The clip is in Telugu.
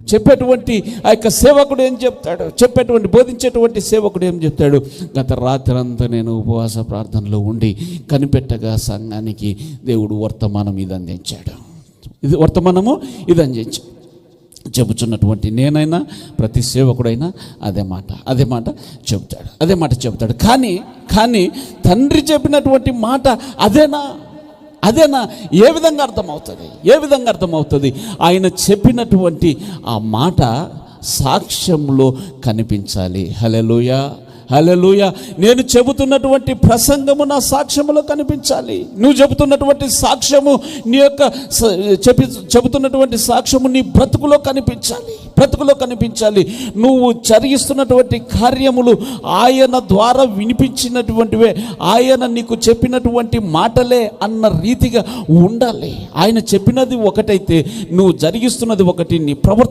చెప్పేటువంటి ఆ యొక్క సేవకుడు ఏం చెప్తాడు, బోధించేటువంటి సేవకుడు ఏం చెప్తాడు? గత రాత్రంతా నేను ఉపవాస ప్రార్థనలో ఉండి కనిపెట్టగా సంఘానికి దేవుడు వర్తమానం ఇది అందించాడు. ఇది అందించాడు. చెబుతున్నటువంటి నేనైనా ప్రతి సేవకుడైనా అదే మాట చెబుతాడు. కానీ తండ్రి చెప్పినటువంటి మాట అదేనా ఏ విధంగా అర్థమవుతుంది? ఆయన చెప్పినటువంటి ఆ మాట సాక్ష్యంలో కనిపించాలి. హల్లెలూయా. నేను చెబుతున్నటువంటి ప్రసంగము నా సాక్ష్యములో కనిపించాలి. నువ్వు చెబుతున్నటువంటి సాక్ష్యము నీ యొక్క చెబుతున్నటువంటి సాక్ష్యము నీ బ్రతుకులో కనిపించాలి. నువ్వు జరిగిస్తున్నటువంటి కార్యములు ఆయన ద్వారా వినిపించినటువంటివే, ఆయన నీకు చెప్పినటువంటి మాటలే అన్న రీతిగా ఉండాలి. ఆయన చెప్పినది ఒకటైతే నువ్వు జరిగిస్తున్నది ఒకటి, నీ ప్రవర్తన